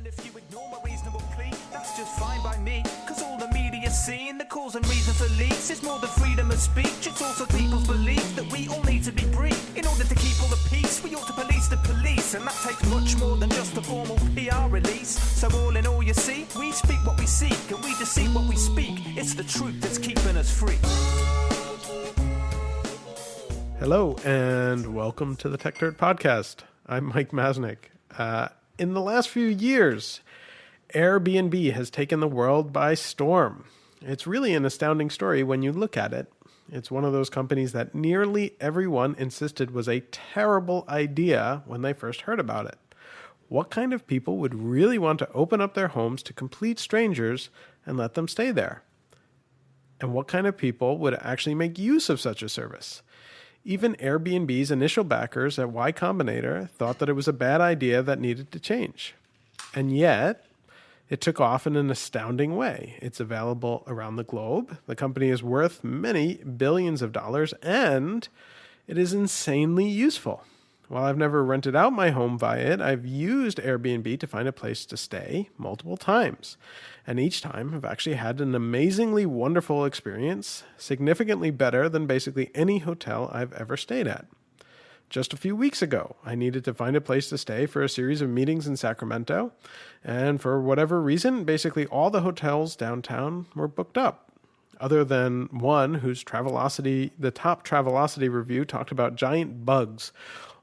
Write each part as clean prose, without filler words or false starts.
And if you ignore my reasonable plea, that's just fine by me. Cause all the media's seen, the cause and reason for leaks is more than freedom of speech. It's also people's belief that we all need to be briefed. In order to keep all the peace, we ought to police the police. And that takes much more than just a formal PR release. So all in all, you see, we speak what we seek, and we deceive what we speak. It's the truth that's keeping us free. Hello, and welcome to the Tech Dirt Podcast. I'm Mike Masnick. In the last few years, AirBnB has taken the world by storm. It's really an astounding story when you look at it. It's one of those companies that nearly everyone insisted was a terrible idea when they first heard about it. What kind of people would really want to open up their homes to complete strangers and let them stay there? And what kind of people would actually make use of such a service? Even Airbnb's initial backers at Y Combinator thought that it was a bad idea that needed to change. And yet, it took off in an astounding way. It's available around the globe. The company is worth many billions of dollars, and it is insanely useful. While I've never rented out my home via it, I've used Airbnb to find a place to stay multiple times. And each time I've actually had an amazingly wonderful experience, significantly better than basically any hotel I've ever stayed at. Just a few weeks ago, I needed to find a place to stay for a series of meetings in Sacramento, and for whatever reason, basically all the hotels downtown were booked up. Other than one whose the top Travelocity review talked about giant bugs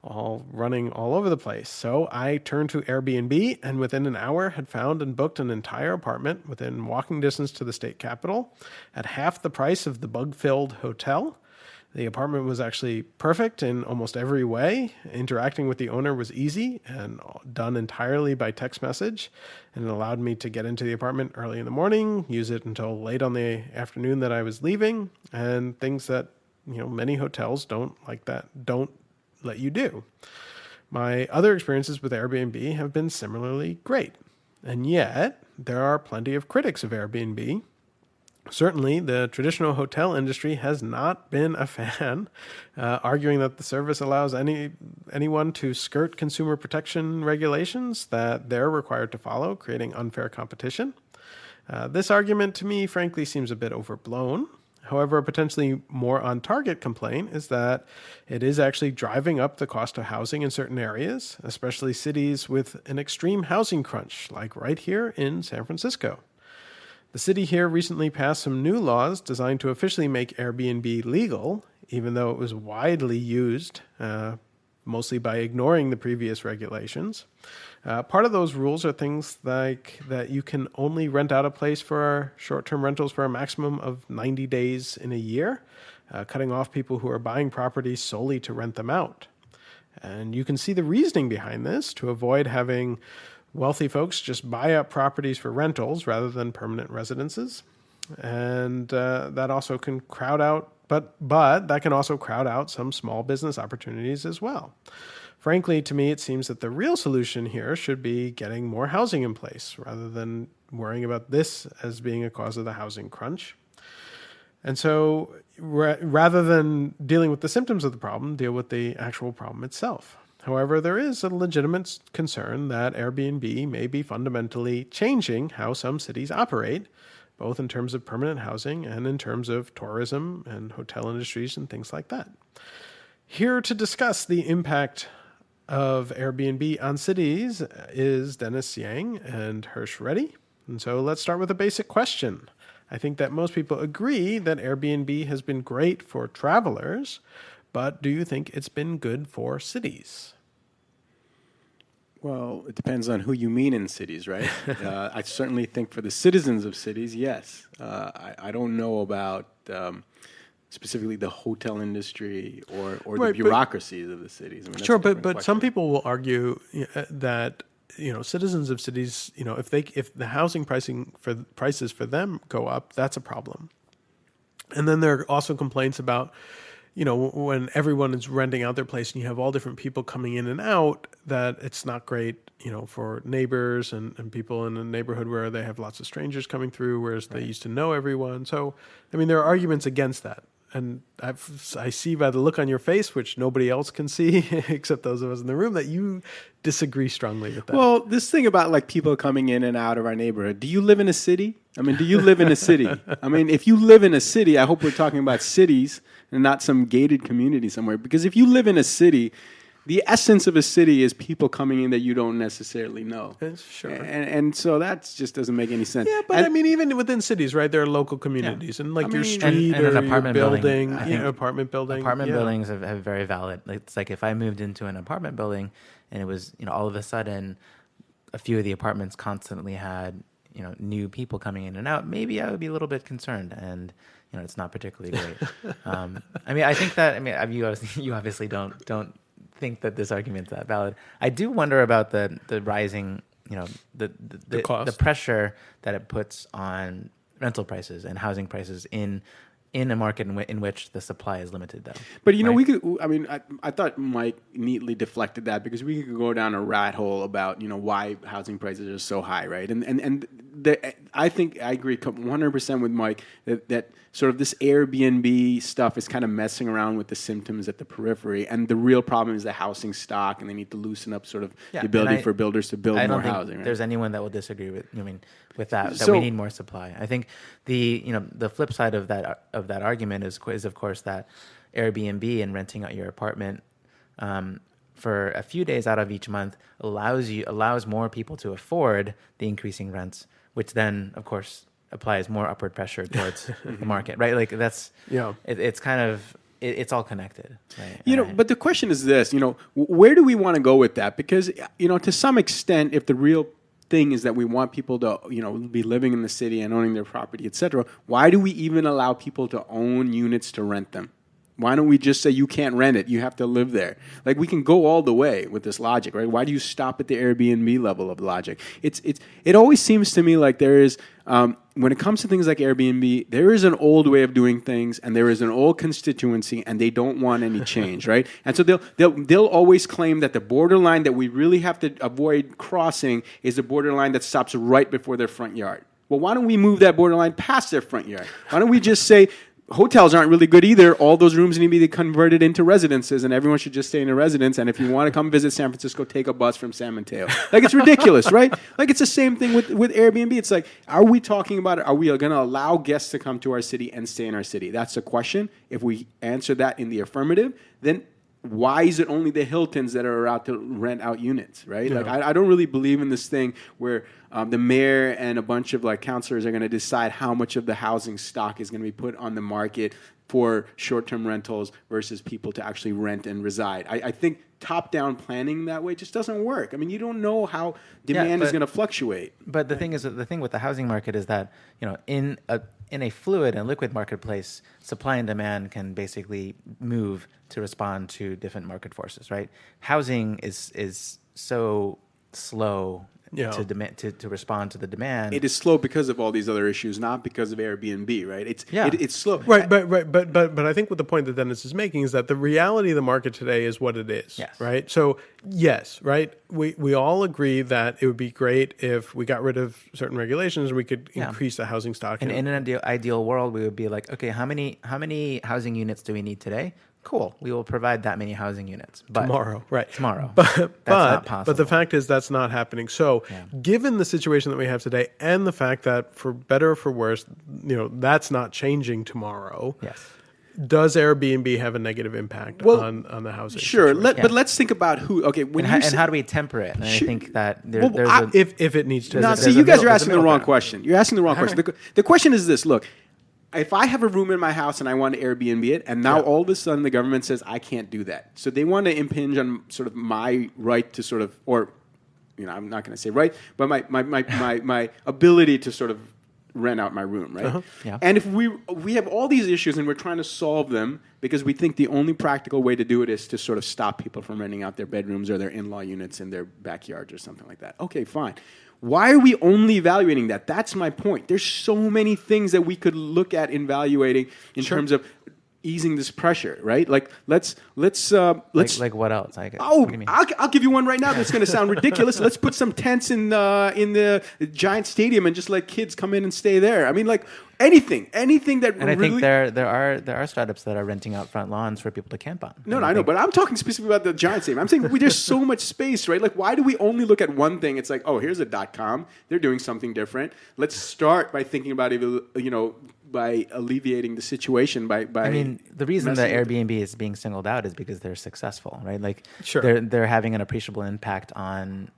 all running all over the place. So I turned to Airbnb, and within an hour had found and booked an entire apartment within walking distance to the state capitol at half the price of the bug-filled hotel. The apartment was actually perfect in almost every way. Interacting with the owner was easy and done entirely by text message, and it allowed me to get into the apartment early in the morning, use it until late on the afternoon that I was leaving, and things that, many hotels don't let you do. My other experiences with Airbnb have been similarly great. And yet, there are plenty of critics of Airbnb. Certainly, the traditional hotel industry has not been a fan, arguing that the service allows anyone to skirt consumer protection regulations that they're required to follow, creating unfair competition. This argument, to me, frankly, seems a bit overblown. However, a potentially more on-target complaint is that it is actually driving up the cost of housing in certain areas, especially cities with an extreme housing crunch, like right here in San Francisco. The city here recently passed some new laws designed to officially make Airbnb legal, even though it was widely used, mostly by ignoring the previous regulations. Part of those rules are things like that you can only rent out a place for short-term rentals for a maximum of 90 days in a year, cutting off people who are buying properties solely to rent them out. And you can see the reasoning behind this to avoid having wealthy folks just buy up properties for rentals rather than permanent residences. And that also can crowd out, but that can also crowd out some small business opportunities as well. Frankly, to me, it seems that the real solution here should be getting more housing in place rather than worrying about this as being a cause of the housing crunch. And so rather than dealing with the symptoms of the problem, deal with the actual problem itself. However, there is a legitimate concern that Airbnb may be fundamentally changing how some cities operate, both in terms of permanent housing and in terms of tourism and hotel industries and things like that. Here to discuss the impact of Airbnb on cities is Dennis Yang and Hirsch Reddy. And so let's start with a basic question. I think that most people agree that Airbnb has been great for travelers, but do you think it's been good for cities? Well, it depends on who you mean in cities, right? I certainly think for the citizens of cities, yes. I don't know about specifically the hotel industry or the bureaucracies of the cities. I mean, sure, but some people will argue that citizens of cities, if the housing prices for them go up, that's a problem. And then there are also complaints about when everyone is renting out their place and you have all different people coming in and out, that it's not great, for neighbors and people in a neighborhood where they have lots of strangers coming through, whereas they used to know everyone. So, there are arguments against that. and I see by the look on your face, which nobody else can see except those of us in the room, that you disagree strongly with that. Well, this thing about like people coming in and out of our neighborhood. Do you live in a city? I mean, do you live in a city? I mean, if you live in a city, I hope we're talking about cities and not some gated community somewhere. Because if you live in a city, the essence of a city is people coming in that you don't necessarily know. Sure. And so that just doesn't make any sense. Yeah, but I mean, even within cities, right? There are local communities, and like your street and or an your apartment building, building, apartment building. Apartment yeah. buildings have very valid. It's like if I moved into an apartment building and it was, all of a sudden a few of the apartments constantly had, new people coming in and out, maybe I would be a little bit concerned, and it's not particularly great. I think that you obviously don't think that this argument's that valid. I do wonder about the rising, the cost. the pressure that it puts on rental prices and housing prices in a market in which the supply is limited, though. But we could. I thought Mike neatly deflected that, because we could go down a rat hole about why housing prices are so high, right? I think I agree 100% with Mike that sort of this Airbnb stuff is kind of messing around with the symptoms at the periphery, and the real problem is the housing stock, and they need to loosen up sort of the ability for builders to build more housing. I don't think there's anyone that will disagree with that we need more supply. I think the flip side of that argument is of course that Airbnb and renting out your apartment for a few days out of each month allows more people to afford the increasing rents, which then of course applies more upward pressure towards the market, right? Like that's it's kind of it's all connected, right? But the question is this: where do we want to go with that? Because to some extent, if the real thing is that we want people to be living in the city and owning their property, etc., why do we even allow people to own units to rent them? Why don't we just say you can't rent it, you have to live there? Like, we can go all the way with this logic, right? Why do you stop at the Airbnb level of logic? It always seems to me like there is, when it comes to things like Airbnb, there is an old way of doing things, and there is an old constituency, and they don't want any change, right? And so they'll always claim that the borderline that we really have to avoid crossing is the borderline that stops right before their front yard. Well, why don't we move that borderline past their front yard? Why don't we just say, hotels aren't really good either. All those rooms need to be converted into residences, and everyone should just stay in a residence. And if you want to come visit San Francisco, take a bus from San Mateo. Like, it's ridiculous, right? Like, it's the same thing with Airbnb. It's like, are we talking about it? Are we going to allow guests to come to our city and stay in our city? That's the question. If we answer that in the affirmative, then why is it only the Hiltons that are out to rent out units, right? Yeah. Like, I don't really believe in this thing where the mayor and a bunch of councilors are going to decide how much of the housing stock is going to be put on the market for short-term rentals versus people to actually rent and reside. I think top-down planning that way just doesn't work. I mean, you don't know how demand is going to fluctuate. But the thing with the housing market is that in a fluid and liquid marketplace, supply and demand can basically move to respond to different market forces, right? Housing is so slow to respond to the demand. It is slow because of all these other issues, not because of Airbnb, right? It's slow. Right, but I think what the point that Dennis is making is that the reality of the market today is what it is, yes. Right? So, yes, right? We all agree that it would be great if we got rid of certain regulations and we could increase the housing stock. And in an ideal world, we would be like, okay, how many housing units do we need today? Cool, we will provide that many housing units. But tomorrow, right? Tomorrow. But not possible. But the fact is that's not happening. So given the situation that we have today and the fact that for better or for worse, that's not changing tomorrow. Yes. Does Airbnb have a negative impact on the housing? Sure, but let's think about who. Okay, and how do we temper it? And I think that there's if it needs to. Now, see, you guys are asking the wrong question. You're asking the wrong question. The question is this: look, if I have a room in my house and I want to Airbnb it, and now all of a sudden the government says I can't do that, so they want to impinge on sort of my right to sort of, or I'm not going to say right, but my ability to sort of rent out my room, right? Uh-huh. Yeah. And if we have all these issues and we're trying to solve them because we think the only practical way to do it is to sort of stop people from renting out their bedrooms or their in-law units in their backyards or something like that. Okay, fine. Why are we only evaluating that? That's my point. There's so many things that we could look at evaluating in terms of easing this pressure, right? Like let's like what else? What do you mean? I'll give you one right now that's going to sound ridiculous. Let's put some tents in the giant stadium and just let kids come in and stay there. I mean, like anything that And I think there are startups that are renting out front lawns for people to camp on. No, I know, but I'm talking specifically about the giant stadium. I'm saying there's so much space, right? Like, why do we only look at one thing? It's like, oh, here's a .com. They're doing something different. Let's start by thinking about by alleviating the situation by I mean, the reason that messing with Airbnb is being singled out is because they're successful, right? Like Sure. they're having an appreciable impact on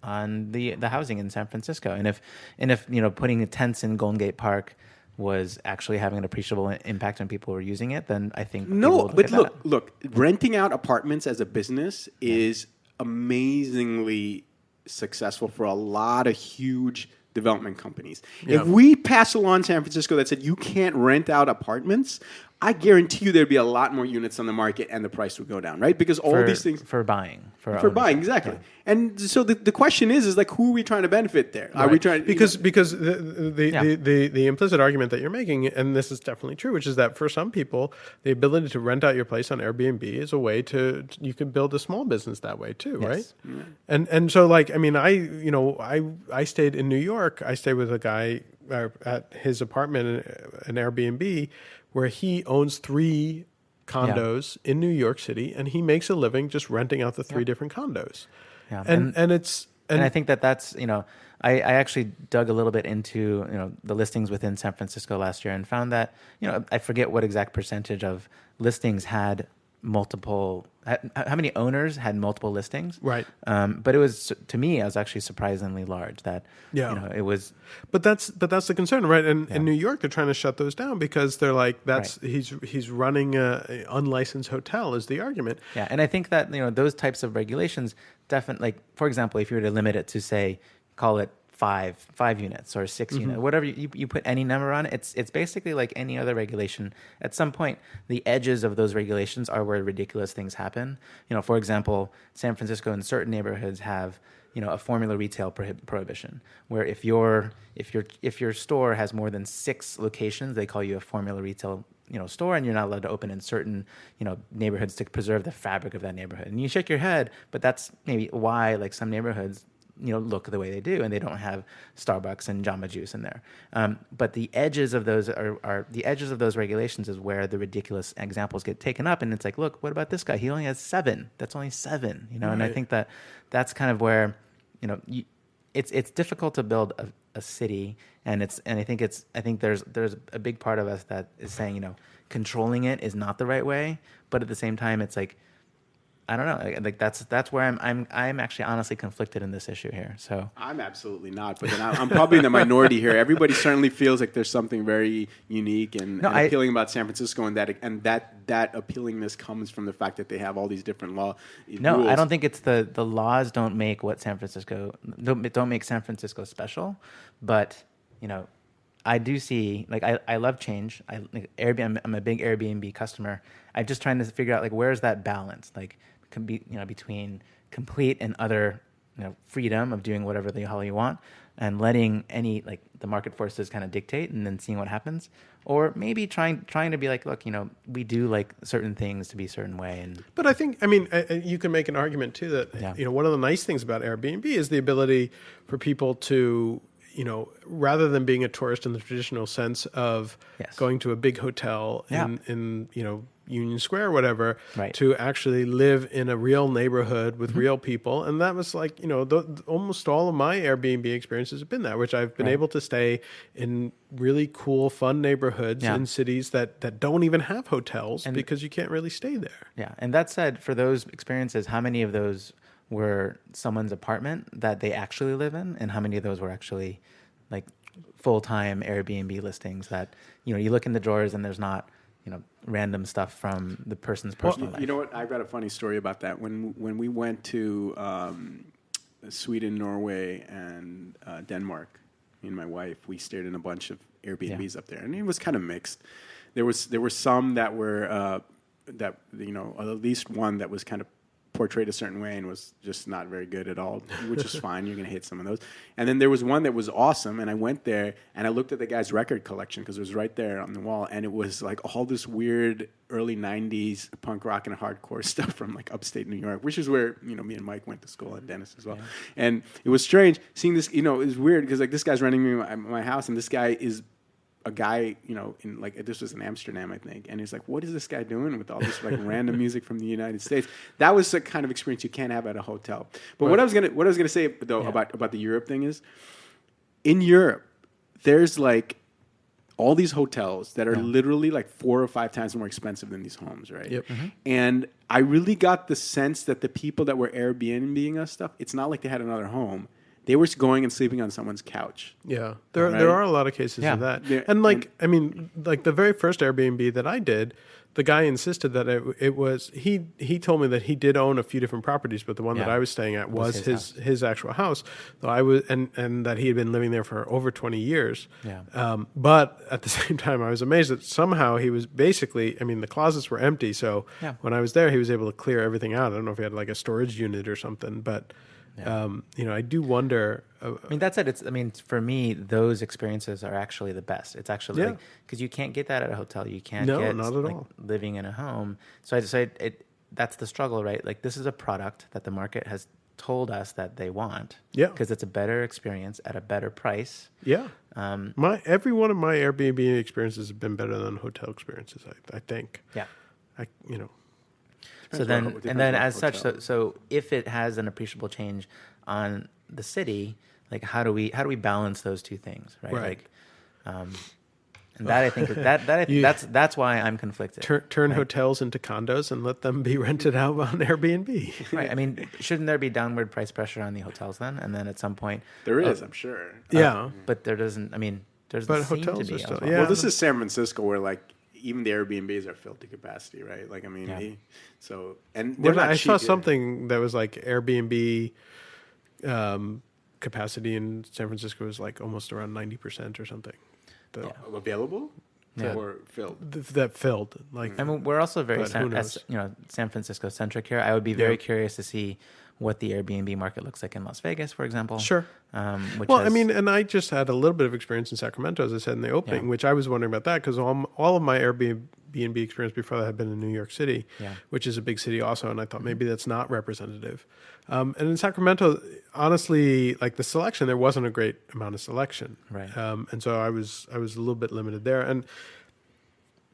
the housing in San Francisco. And if putting tents in Golden Gate Park was actually having an appreciable impact on people who are using it, then I think No, but people would look, renting out apartments as a business is amazingly successful for a lot of huge development companies. Yeah. If we pass a law in San Francisco that said you can't rent out apartments, I guarantee you there'd be a lot more units on the market and the price would go down, right? Because all these things for buying, for buying, exactly. Yeah. And so the question is like, who are we trying to benefit there? Are we trying because the implicit argument that you're making, and this is definitely true, which is that for some people, the ability to rent out your place on Airbnb is a way you can build a small business that way too, Yes. right? Yeah. And so like I mean I stayed in New York. I stayed with a guy at his apartment, an Airbnb, where he owns 3 condos in New York City, and he makes a living just renting out the 3 different condos. Yeah. And I think that's I actually dug a little bit into the listings within San Francisco last year and found that I forget what exact percentage of listings had multiple, how many owners had multiple listings, Right. But it was, to me, I was actually surprisingly large that it was. But that's the concern, right? And in New York, they're trying to shut those down because they're like, he's running a unlicensed hotel is the argument. Yeah, and I think that those types of regulations definitely, like for example, if you were to limit it to say, call it five units or 6 units, whatever you put any number on, it's basically like any other regulation. At some point, the edges of those regulations are where ridiculous things happen. For example, San Francisco and certain neighborhoods have a formula retail prohibition, where if your store has more than 6 locations, they call you a formula retail store, and you're not allowed to open in certain neighborhoods to preserve the fabric of that neighborhood. And you shake your head, but that's maybe why like some neighborhoods look the way they do, and they don't have Starbucks and Jamba Juice in there. But the edges of those are the edges of those regulations is where the ridiculous examples get taken up. And it's like, look, what about this guy? He only has 7. That's only 7. Right. And I think that's kind of where it's difficult to build a city, and I think there's a big part of us that is saying controlling it is not the right way, but at the same time it's like, I don't know. Like that's where I'm actually honestly conflicted in this issue here. So I'm absolutely not, but then I'm probably in the minority here. Everybody certainly feels like there's something very unique and appealing about San Francisco, and that appealingness comes from the fact that they have all these different rules. I don't think it's the laws don't make San Francisco special, but I do see, like, I love change. Airbnb, I'm a big Airbnb customer. I'm just trying to figure out, like, where's that balance, like, can be, between complete and utter, freedom of doing whatever the hell you want, and letting the market forces kind of dictate, and then seeing what happens, or maybe trying to be like, look, we do like certain things to be a certain way. But I think, you can make an argument too that one of the nice things about Airbnb is the ability for people to, rather than being a tourist in the traditional sense of going to a big hotel in Union Square or whatever, to actually live in a real neighborhood with real people. And that was like, almost all of my Airbnb experiences have been that, which I've been able to stay in really cool, fun neighborhoods in cities that don't even have hotels because you can't really stay there. Yeah. And that said, for those experiences, how many of those were someone's apartment that they actually live in, and how many of those were actually like full-time Airbnb listings that, you look in the drawers and there's not, random stuff from the person's personal life. You know what? I've got a funny story about that. When we went to Sweden, Norway, and Denmark, me and my wife, we stayed in a bunch of Airbnbs up there, and it was kind of mixed. There were some that were at least one that was kind of portrayed a certain way and was just not very good at all, which is fine. You're going to hit some of those. And then there was one that was awesome, and I went there and I looked at the guy's record collection because it was right there on the wall, and it was like all this weird early 90s punk rock and hardcore stuff from like upstate New York, which is where, you know, me and Mike went to school, and Dennis as well. Yeah. And it was strange seeing this, you know, it was weird because like this guy's renting me my house, and this guy is a guy, you know, in like, this was in Amsterdam, I think, and he's like, what is this guy doing with all this like random music from the United States? That was the kind of experience you can't have at a hotel. But what I was gonna say though about the Europe thing is, in Europe, there's like all these hotels that are literally like 4 or 5 times more expensive than these homes, right? Yep. Mm-hmm. And I really got the sense that the people that were Airbnb-ing us stuff, it's not like they had another home. They were going and sleeping on someone's couch. Yeah, there are a lot of cases of that. Yeah. And like, I mean, like the very first Airbnb that I did, the guy insisted that it was, he told me that he did own a few different properties, but the one that I was staying at was his actual house. So I was, and that he had been living there for over 20 years. Yeah. But at the same time, I was amazed that somehow he was basically, I mean, the closets were empty. So when I was there, he was able to clear everything out. I don't know if he had like a storage unit or something, but you know, I do wonder. I mean, that's it. I mean, for me, those experiences are actually the best. It's actually because you can't get that at a hotel. You can't get not at all. Living in a home. So that's the struggle, right? Like this is a product that the market has told us that they want. Yeah. Because it's a better experience at a better price. Yeah. Every one of my Airbnb experiences have been better than hotel experiences, I think. Yeah. You know. So then, and then as such, so if it has an appreciable change on the city, like how do we balance those two things, right? Right. Like, and that I think that's why I'm conflicted. Turn hotels into condos and let them be rented out on Airbnb. Right. I mean, shouldn't there be downward price pressure on the hotels then? And then at some point, there is, I'm sure. Yeah, but there doesn't. I mean, there's but seem hotels to be. are still, Well, this is San Francisco, where like even the Airbnbs are filled to capacity, right? Like, I mean, and they're not I cheap saw either. something that was like Airbnb capacity in San Francisco was like almost around 90% or something. Available Yeah. or filled. That filled. Like, I mean, we're also very But who knows? San Francisco centric here. I would be very curious to see what the Airbnb market looks like in Las Vegas, for example. Sure. Which I mean, and I just had a little bit of experience in Sacramento, as I said in the opening, which I was wondering about that because all of my Airbnb experience before that had been in New York City, which is a big city also, and I thought maybe that's not representative. And in Sacramento, honestly, like the selection, there wasn't a great amount of selection, Right. And so I was a little bit limited there, and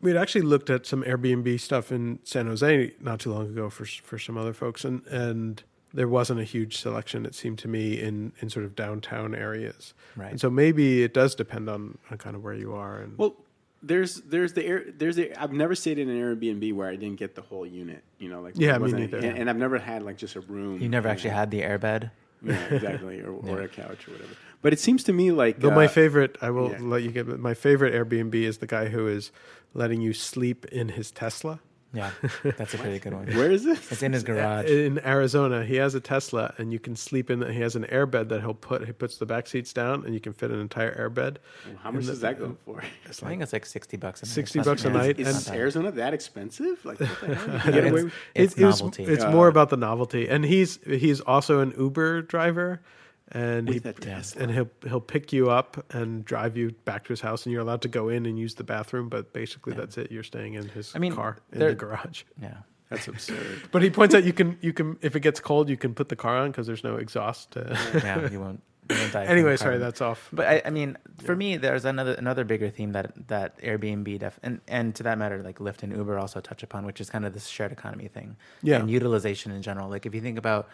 we'd actually looked at some Airbnb stuff in San Jose not too long ago for some other folks, and there wasn't a huge selection, it seemed to me, in sort of downtown areas. Right. And so maybe it does depend on kind of where you are. And Well, I've never stayed in an Airbnb where I didn't get the whole unit. You know, like Yeah, it me wasn't neither. and I've never had like just a room. you never actually had the airbed. Yeah, exactly, or a couch or whatever. But it seems to me like Though my favorite, I will let you get, but my favorite Airbnb is the guy who is letting you sleep in his Tesla. Yeah, that's a pretty good one. Where is this? It's in his garage. In Arizona, he has a Tesla, and you can sleep in. He has an airbed that he puts the back seats down, and you can fit an entire airbed. How much does that go for? I think it's like $60 a night. $60 a night. Is Arizona that expensive? Like, what the hell? You And get away with? It's novelty. It's more about the novelty, and he's also an Uber driver, and With a Tesla. and he'll pick you up and drive you back to his house, and you're allowed to go in and use the bathroom, but basically that's it. You're staying in his car in the garage. Yeah. That's absurd. But he points out you can if it gets cold, you can put the car on because there's no exhaust. Yeah, you won't die. Anyway, from sorry, carbon. that's off. But I mean, for me, there's another bigger theme that Airbnb and to that matter, like Lyft and Uber also touch upon, which is kind of this shared economy thing, and utilization in general. Like if you think about,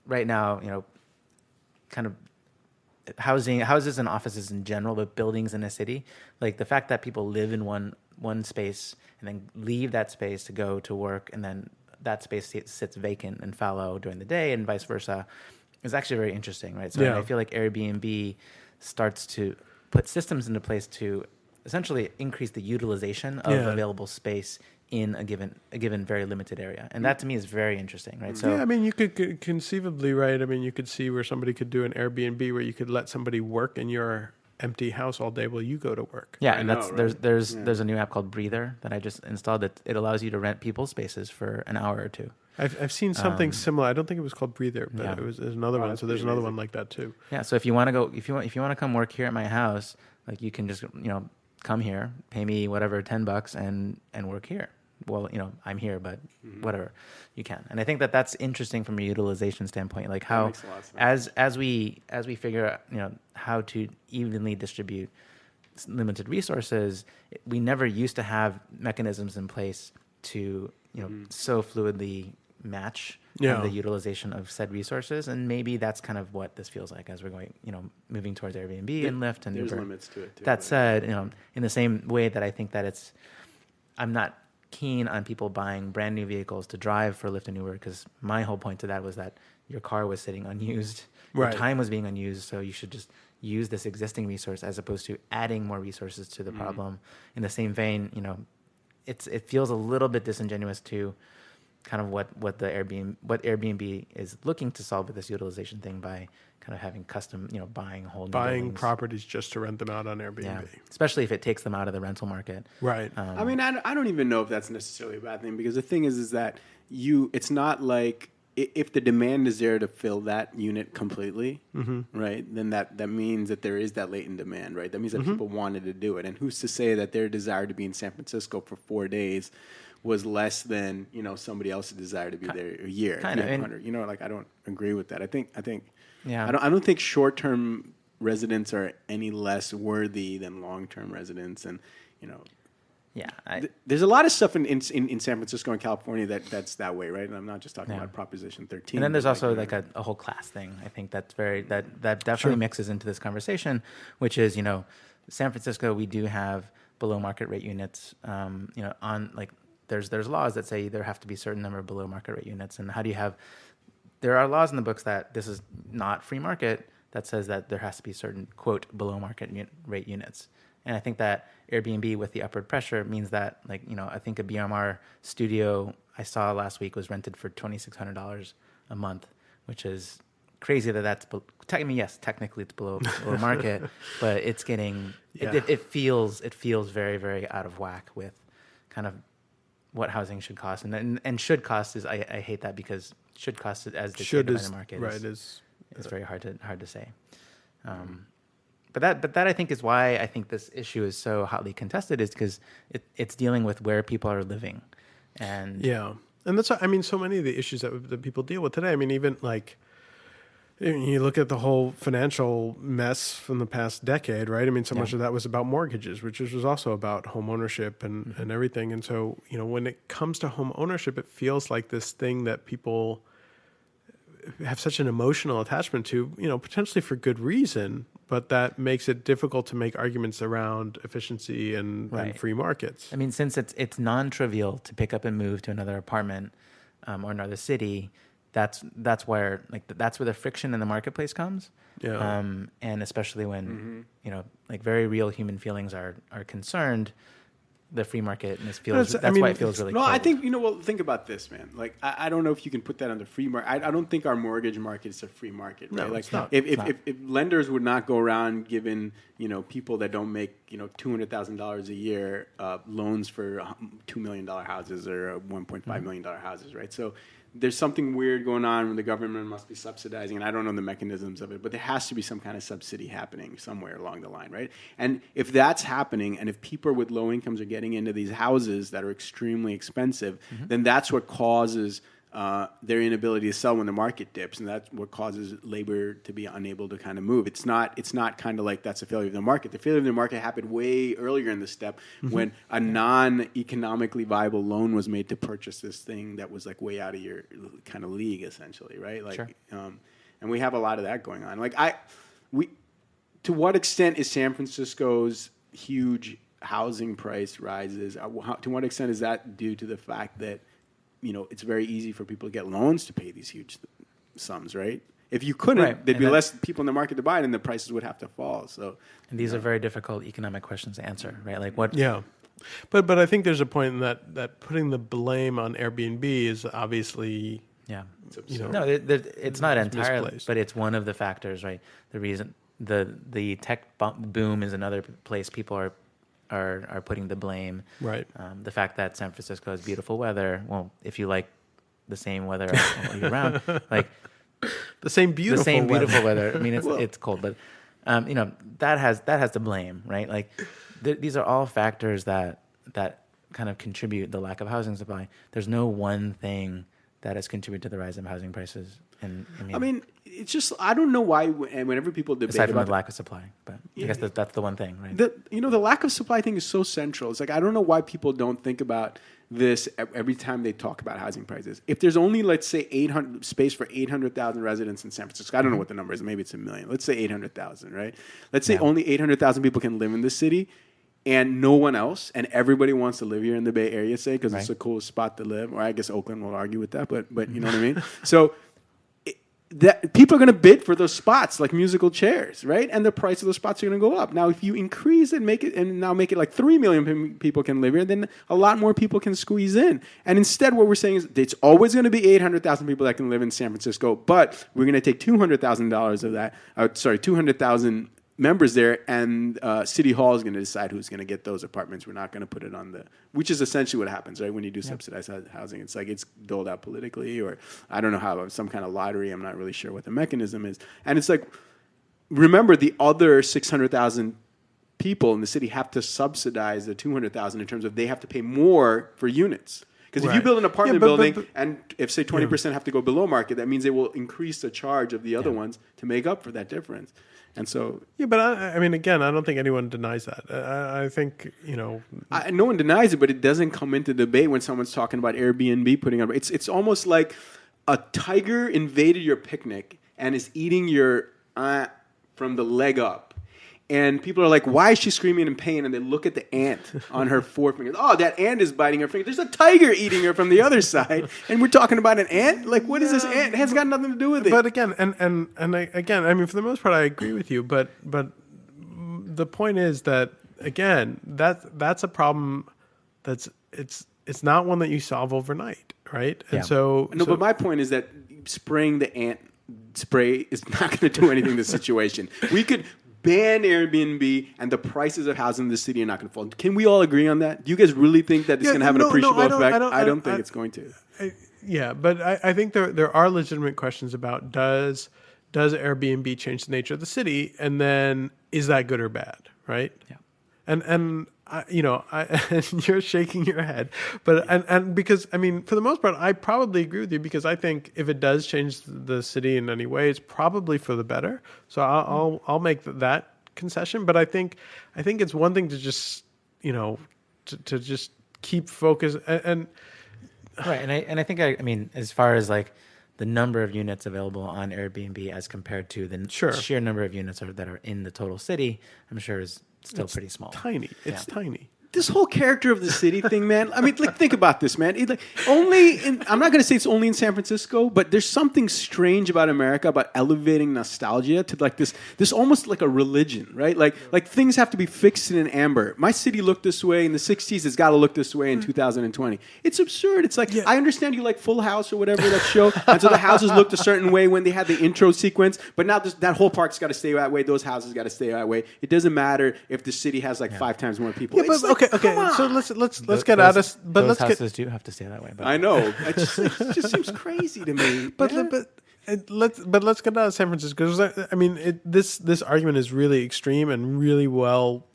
right now, kind of houses and offices in general, but buildings in a city, like the fact that people live in one space and then leave that space to go to work, and then that space sits vacant and fallow during the day, and vice versa, is actually very interesting, right? So I feel like Airbnb starts to put systems into place to essentially increase the utilization of available space in a given very limited area, and that to me is very interesting, right? So I mean, you could conceivably, right? I mean, you could see where somebody could do an Airbnb where you could let somebody work in your empty house all day while you go to work. Yeah, and know, there's a new app called Breather that I just installed. That it allows you to rent people's spaces for an hour or two. I've seen something similar. I don't think it was called Breather, but there's another one. So there's another one like that too. Yeah. So if you want to go, if you want to come work here at my house, like you can just come here, pay me whatever $10 and work here. Well, I'm here, but whatever, you can. And I think that that's interesting from a utilization standpoint, like how as we figure out how to evenly distribute limited resources, we never used to have mechanisms in place to so fluidly match the utilization of said resources. And maybe that's kind of what this feels like as we're going moving towards Airbnb and Lyft and there's Uber. limits to it too. That said, in the same way that I think that I'm not keen on people buying brand new vehicles to drive for Lyft and Uber, because my whole point to that was that your car was sitting unused, your time was being unused, so you should just use this existing resource as opposed to adding more resources to the problem. In the same vein, it feels a little bit disingenuous to kind of what Airbnb is looking to solve with this utilization thing by kind of having custom, buying whole new buildings. Properties just to rent them out on Airbnb. Yeah. Especially if it takes them out of the rental market. Right. I mean, I don't even know if that's necessarily a bad thing, because the thing is that it's not like if the demand is there to fill that unit completely, right, then that means that there is that latent demand, right? That means that people wanted to do it. And who's to say that their desire to be in San Francisco for 4 days was less than, somebody else's desire to be there a year. Kind of. I don't agree with that. I think yeah. I don't think short-term residents are any less worthy than long-term residents, and yeah, there's a lot of stuff in San Francisco and California that's that way, right? And I'm not just talking about Proposition 13. And then there's also like a whole class thing. I think that's that definitely mixes into this conversation, which is San Francisco, we do have below market rate units. On like there's laws that say there have to be a certain number of below market rate units, and how do you have? There are laws in the books that this is not free market that says that there has to be certain, quote, below market rate units. And I think that Airbnb with the upward pressure means that, I think a BMR studio I saw last week was rented for $2,600 a month, which is crazy that's technically it's below market, but it's getting, it feels very, very out of whack with kind of what housing should cost. And should cost is, I hate that, because should cost as dictated by the market is very hard to say. But that I think is why I think this issue is so hotly contested, is because it's dealing with where people are living, and that's so many of the issues that people deal with today. I mean, even like you look at the whole financial mess from the past decade, right? I mean, so much of that was about mortgages, which was also about home ownership and everything. And so when it comes to home ownership, it feels like this thing that people have such an emotional attachment to, potentially for good reason, but that makes it difficult to make arguments around efficiency and free markets. I mean, since it's non-trivial to pick up and move to another apartment or another city, that's where that's where the friction in the marketplace comes. Yeah. And especially when very real human feelings are concerned, the free market and why it feels really cold. I think think about this, man. Like I don't know if you can put that on the free market. I don't think our mortgage market is a free market, right? No, it's not. If lenders would not go around giving people that don't make $200,000 a year loans for $2 million houses or $1.5 million houses, right? So there's something weird going on when the government must be subsidizing, and I don't know the mechanisms of it, but there has to be some kind of subsidy happening somewhere along the line, right? And if that's happening, and if people with low incomes are getting into these houses that are extremely expensive, then that's what causes their inability to sell when the market dips, and that's what causes labor to be unable to kind of move. It's not kind of like that's a failure of the market. The failure of the market happened way earlier in the step when a non-economically viable loan was made to purchase this thing that was like way out of your kind of league, essentially, right? Like, and we have a lot of that going on. Like to what extent is San Francisco's huge housing price rises? To what extent is that due to the fact that it's very easy for people to get loans to pay these huge sums, right? If you couldn't, there'd be less people in the market to buy it, and the prices would have to fall. So, and these are very difficult economic questions to answer, right? Like what? Yeah, but I think there's a point in that putting the blame on Airbnb is obviously it's not entirely, misplaced. But it's one of the factors, right? The reason the tech boom is another place people are putting the blame. Right. The fact that San Francisco has beautiful weather. Well, if you like the same weather all year round. Like The same beautiful weather. I mean, it's cold, but that has to blame, right? Like these are all factors that kind of contribute the lack of housing supply. There's no one thing that has contributed to the rise in housing prices. And I mean, it's just, I don't know why whenever people debate aside from about the lack of supply, but I guess that's the one thing, right? The lack of supply thing is so central. It's like, I don't know why people don't think about this every time they talk about housing prices. If there's only, let's say, 800 space for 800,000 residents in San Francisco, I don't know what the number is. Maybe it's 1 million. Let's say 800,000, right? Let's say only 800,000 people can live in the city, and no one else, and everybody wants to live here in the Bay Area, say, because it's the coolest spot to live. Or I guess Oakland will argue with that, but you know what I mean? So that people are going to bid for those spots like musical chairs, right? And the price of those spots are going to go up. Now, if you increase and make it like 3 million people can live here, then a lot more people can squeeze in. And instead, what we're saying is it's always going to be 800,000 people that can live in San Francisco, but we're going to take $200,000 of that. 200,000 members there, and City Hall is going to decide who's going to get those apartments. We're not going to put it on which is essentially what happens, right? When you do subsidized housing, it's like it's doled out politically, or I don't know how, some kind of lottery. I'm not really sure what the mechanism is. And it's like, remember, the other 600,000 people in the city have to subsidize the 200,000 in terms of they have to pay more for units. Because if you build an apartment building, and if, say, 20% have to go below market, that means they will increase the charge of the other ones to make up for that difference. And so... Yeah, but I mean, again, I don't think anyone denies that. I think, no one denies it, but it doesn't come into debate when someone's talking about Airbnb putting on... It's almost like a tiger invaded your picnic and is eating your from the leg up. And people are like, why is she screaming in pain? And they look at the ant on her forefinger. Oh, that ant is biting her finger. There's a tiger eating her from the other side. And we're talking about an ant? Like, what is this ant? It has got nothing to do with it. But again, again, I mean, for the most part, I agree with you. But the point is that, again, that's a problem it's not one that you solve overnight, right? And but my point is that spraying the ant spray is not going to do anything to the situation. We could ban Airbnb, and the prices of housing in the city are not going to fall. Can we all agree on that? Do you guys really think that it's going to have an appreciable effect? I don't think it's going to. But I think there are legitimate questions about does Airbnb change the nature of the city, and then is that good or bad, right? Yeah. And and you're shaking your head, but and because I mean, for the most part, I probably agree with you, because I think if it does change the city in any way, it's probably for the better. So I'll make that concession. But I think it's one thing to just to just keep focus and right. And I think I mean, as far as like the number of units available on Airbnb as compared to the sheer number of units that are in the total city, I'm sure is still pretty small. Tiny. It's tiny. This whole character of the city thing, man. I mean, like, think about this, man. I'm not going to say it's only in San Francisco, but there's something strange about America, about elevating nostalgia to like this almost like a religion, right? Like things have to be fixed in amber. My city looked this way in the 60s. It's got to look this way in 2020. It's absurd. It's like, I understand you like Full House or whatever, that show. And so the houses looked a certain way when they had the intro sequence, but now that whole park's got to stay that way. Those houses got to stay that way. It doesn't matter if the city has like 5 times more people. Yeah, but Okay. So let's get out of. But those houses do have to stay that way. But. I know. It just seems crazy to me. But let's get out of San Francisco, because I mean, this argument is really extreme and really well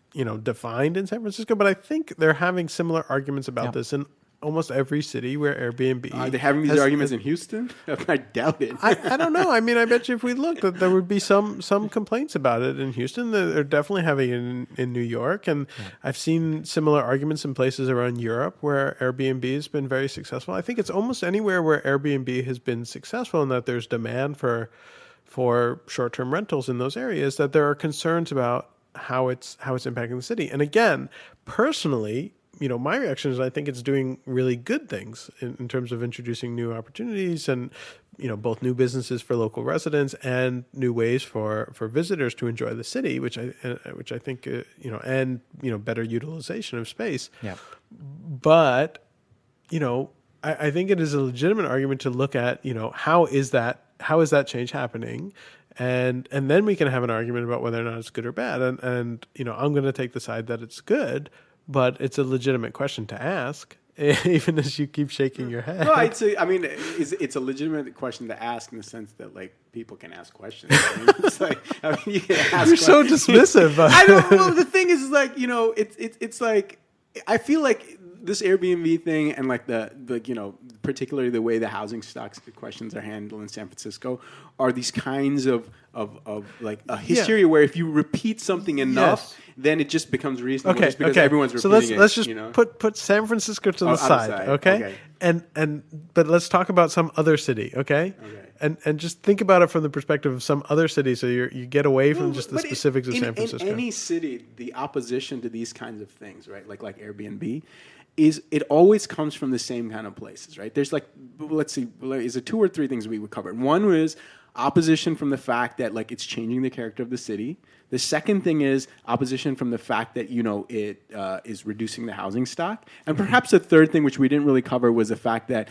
defined in San Francisco. But I think they're having similar arguments about this in almost every city where Airbnb. Are they having these arguments in Houston? I doubt it. I don't know. I mean, I bet you if we looked, that there would be some complaints about it in Houston. They're definitely having it in New York, and I've seen similar arguments in places around Europe where Airbnb has been very successful. I think it's almost anywhere where Airbnb has been successful, and that there's demand for short-term rentals in those areas, that there are concerns about how it's impacting the city. And again, personally, my reaction is I think it's doing really good things in terms of introducing new opportunities and, both new businesses for local residents and new ways for visitors to enjoy the city, which I think, and, better utilization of space. Yeah. But, I think it is a legitimate argument to look at, how is that change happening? And then we can have an argument about whether or not it's good or bad. And I'm going to take the side that it's good. But it's a legitimate question to ask, even as you keep shaking your head. No, I'd say. I mean, it's a legitimate question to ask in the sense that like people can ask questions. I mean, it's like you can ask. You're so dismissive. I don't. Well, the thing is like it's like I feel like this Airbnb thing and like the particularly the way the housing stocks questions are handled in San Francisco are these kinds of like a hysteria where if you repeat something enough, then it just becomes reasonable. Just because everyone's repeating so let's it. just put San Francisco to the Out of side, sight, okay? But let's talk about some other city, okay? And just think about it from the perspective of some other city, so you get away from just the specifics of San Francisco. In any city, the opposition to these kinds of things, right? Like Airbnb, is it always comes from the same kind of places, right? There's like, let's see, is it 2 or 3 things we would cover? One was opposition from the fact that like it's changing the character of the city. The second thing is opposition from the fact that it is reducing the housing stock, and perhaps a third thing which we didn't really cover was the fact that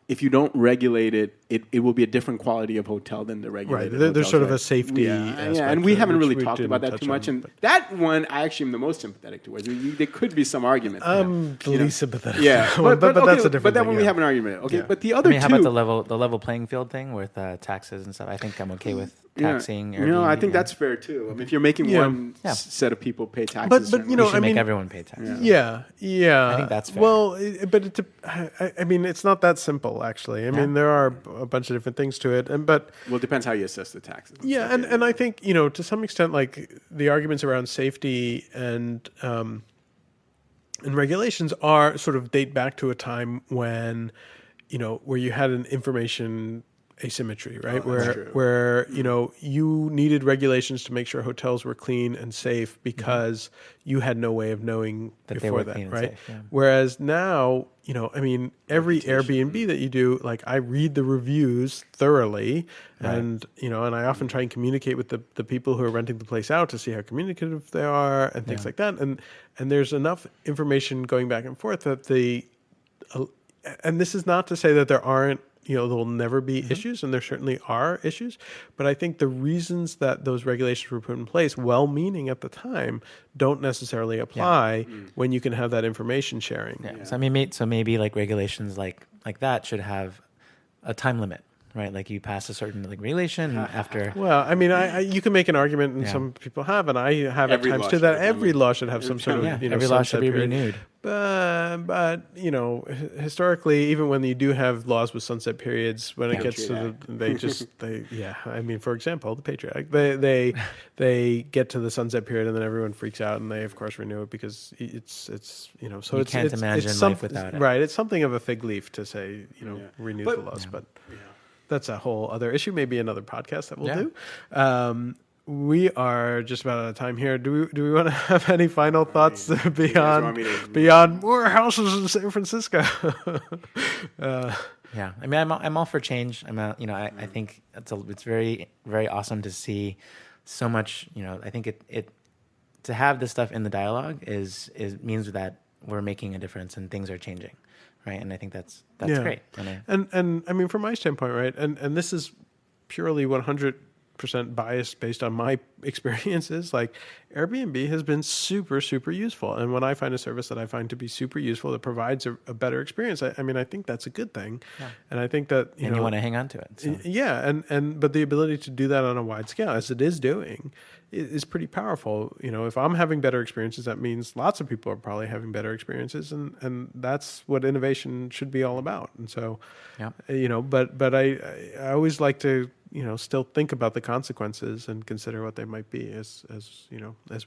if you don't regulate it, it will be a different quality of hotel than the regulated. Right, there's hotels, sort of right? a safety aspect, and we haven't really which we talked didn't about that touch too much. on, And but that one, I actually am the most sympathetic towards. There could be some argument. I'm the least sympathetic. Yeah, but but that's a different. But that thing, one we have an argument. Okay, but the other I mean, how two. about the level playing field thing with taxes and stuff? I think I'm okay with taxing. No, I Airbnb, think that's fair too. I mean, if you're making one set of people pay taxes, But certainly. you know, we should I make mean, everyone pay taxes. Yeah. I think that's fair. Well, I mean, it's not that simple, actually. I mean, there are a bunch of different things to it, but well, it depends how you assess the taxes. and I think to some extent, like the arguments around safety and regulations are sort of date back to a time when where you had an information asymmetry, right? Where you needed regulations to make sure hotels were clean and safe because you had no way of knowing that before they were that, right? Safe, yeah. Whereas now, I mean, every Airbnb that you do, like I read the reviews thoroughly, and and I often try and communicate with the people who are renting the place out to see how communicative they are and things like that, and there's enough information going back and forth that and this is not to say that there aren't. There will never be issues, and there certainly are issues. But I think the reasons that those regulations were put in place, well-meaning at the time, don't necessarily apply when you can have that information sharing. Yeah. So I mean, maybe like regulations like that should have a time limit, right? Like you pass a certain regulation after. Well, I mean, you can make an argument, and some people have, and I have Every at times law too, should that have every law should have some sort of every law should sunset be period. renewed. But historically, even when you do have laws with sunset periods, when it gets to I mean, for example, the Patriot Act, they get to the sunset period and then everyone freaks out and they of course renew it because it's so You it's can't imagine life without it. Right, it's something of a fig leaf to say renew the laws, but that's a whole other issue. Maybe another podcast that we'll do. We are just about out of time here. Do we want to have any final thoughts beyond more houses in San Francisco? Yeah, I mean, I'm all for change. I think it's very, very awesome to see so much. I think it to have this stuff in the dialogue means that we're making a difference and things are changing, right? And I think that's great. And I mean, from my standpoint, right, and this is purely 100% biased based on my experiences. Like Airbnb has been super, super useful. And when I find a service that I find to be super useful, that provides a better experience, I mean, I think that's a good thing. Yeah. And I think that, you want to hang on to it. So. Yeah. But the ability to do that on a wide scale, as it is doing, is pretty powerful. If I'm having better experiences, that means lots of people are probably having better experiences. And that's what innovation should be all about. And so, but I always like to, still think about the consequences and consider what they might be as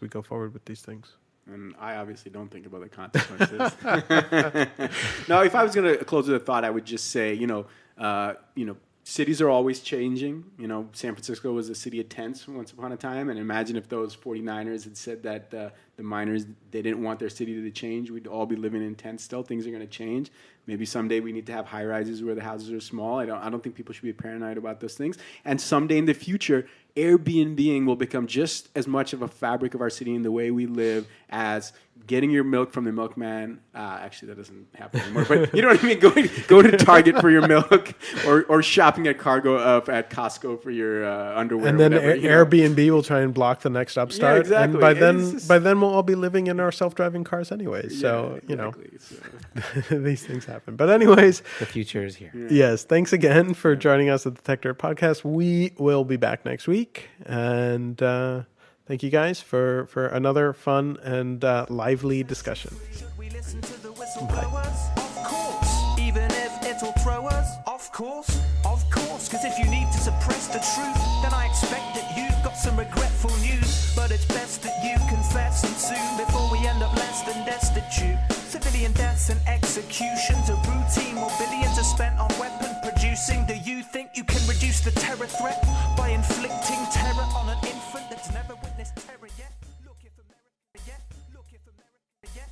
we go forward with these things. And I obviously don't think about the consequences. No, if I was going to close with a thought, I would just say, cities are always changing. San Francisco was a city of tents once upon a time, and imagine if those 49ers had said that the miners, they didn't want their city to change. We'd all be living in tents still. Things are going to change. Maybe someday we need to have high rises where the houses are small. I don't think people should be paranoid about those things. And someday in the future, Airbnb will become just as much of a fabric of our city in the way we live as getting your milk from the milkman. Actually, that doesn't happen anymore. But you know what I mean? Go to Target for your milk, or shopping at at Costco for your underwear. And then whatever, Airbnb will try and block the next upstart. Yeah, exactly. And by then we'll all be living in our self-driving cars anyway. So these things happen. But anyways, the future is here. Yeah. Yes, thanks again for joining us at the Tech Dirt Podcast. We will be back next week, and thank you guys for another fun and lively discussion. Should we listen to the whistleblowers? Of course. Even if it'll throw us? Of course. Of course. Because if you need to suppress the truth, then I expect that you've got some regretful news. But it's best that you confess, and soon, before we end up less than destitute. Civilian deaths and executions are